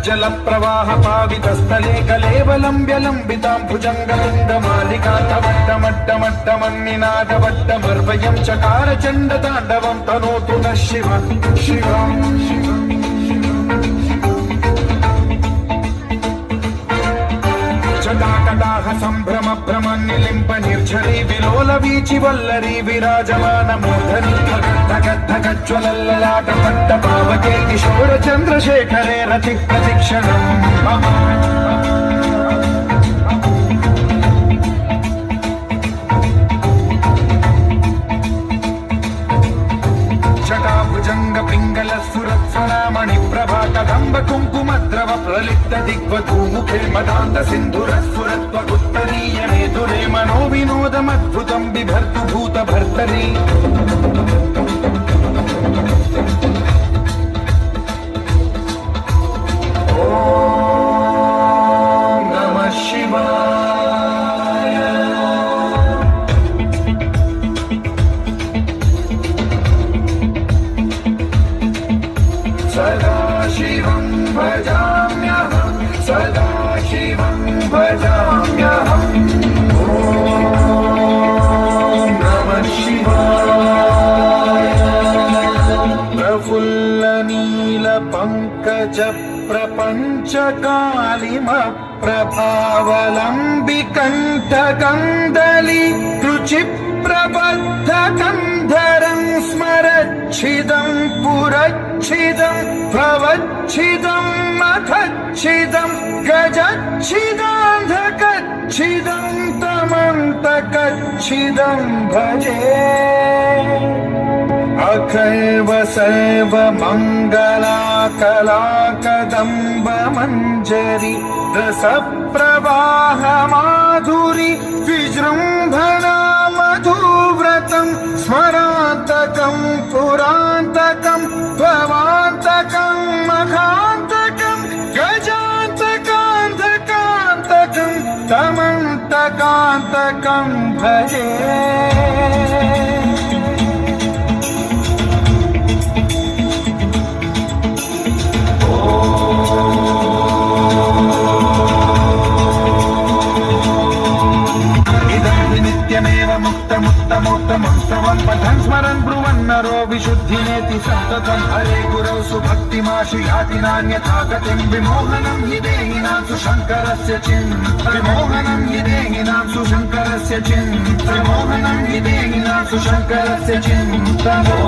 జల ప్రవాహ పావితస్థలే కలేవలంబ్యలంబితాం భుజంగలింగమాలికాతవట్టమట్టమట్టమన్నినాదవట్టమర్వయం చకార చండ తాండవం తనోతు నః శివ శివ జటాకటాహ సంభ్రమ భ్రమ నిలింప నిర్ఝరీ విలోల వీచి వల్లరీ విరాజమాన మూర్ధని ధగద్ధగజ్వలల్లలాట పట్ట పావకే కిశోర చంద్రశేఖరే రతి ప్రతిక్షణం జటాభుజంగ పింగళ సురత్సరామణి ప్రభా కదంబ కుంకుమద్రవ ప్రలిప్త దిగ్వధూముఖే మదాంత సింధురస్ఫురత్వగుత్తరీయ మేధురే మనో వినోదమద్భుతం బిభర్తు భూత భర్తరీ ఓం నమః శివాయ సదాశివం భజామ్యహం సదాశివం భజామ్యహం ఓం నమః శివాయ ప్రఫుల్ల నీల పంకజ ప్రపంచ కాళిమ ప్రభావలంబి కంఠ కందలి రుచి ప్రబద్ధ కంధరం స్మరచ్చిదం పురచ్చిదం భవచ్చిదం మఖచ్చిదం గజచ్చిదాంధకచ్చిదం తమంతకచ్చిదం భజే అఖైవ సర్వ మంగళా కళా కదంబ మంజరి రస ప్రవాహ మాధురి విజృంభణా మధువ్రతం స్మరాంతకం పురాంతకం భవాంతకం మఖాంతకం గజాంతకాంతకాంతకం తమంతకాంతకం భజే ముక్తముత్తమోత్తమం పఠన్ స్మరన్ బ్రువన్నరో విశుద్ధినేతి సంతతం హరే గురౌ సుభక్తిమాశు యాతి నాన్యథా గతిం విమోహనం హి దేహినాం సుశంకరస్య విమోహనం హి దేహినాం సుశంకరస్య విమోహనం హి దేహినాం సుశంకరస్య చింతనో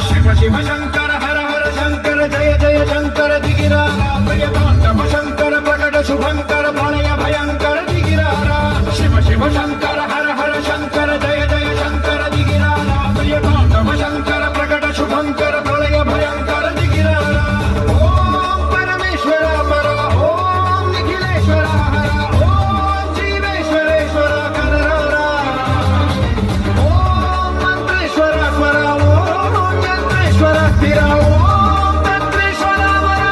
శివ శివ శంకర హర హర శంకర జయ జయ శంకర దిగిరారా ప్రియతాండవ శంకర ప్రకట శుభంకర ప్రళయ భయంకర దిగిరారా శివ శివ శంకర హర హర శంకర జయ జయ శంకర దిగిరారా ప్రియతాండవ శంకర ప్రకట శుభంకర ప్రళయ భయంకర దిగిరారా ఓం పరమేశ్వర పర ఓం నిఖిలేశ్వర హర ఓం జీవేశ్వరేశ్వర కరరా ఓం మంత్రేశ్వర స్వర ఓం యంత్రేశ్వర స్థిర ఓం తంత్రేశ్వర వర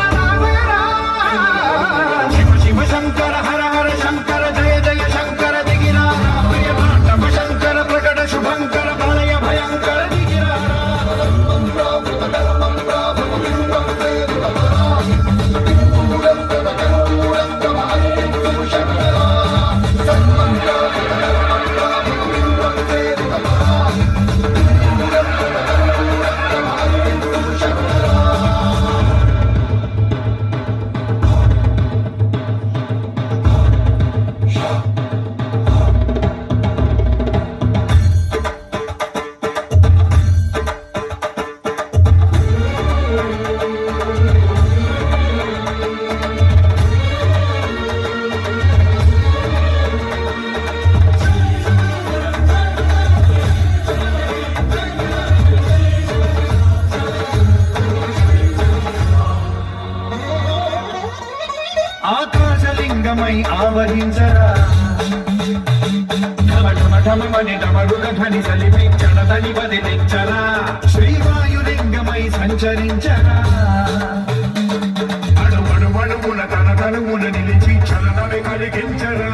శివ శివ శంకర హర హర శంకర జయ జయ శంకర దిగిరారా ప్రియతాండవ శంకర ప్రకట శుభంకర ప్రళయ భయంకర దిగిరారా ఆవహించరా ఢమ ఢమ ఢమమని డమరుగ ధ్వని సలిపించడ తని బదిలించరా శ్రీవాయులింగమై సంచరించరా అణువణువున తన తనువున నిలిచి చలనమే కలిగించరా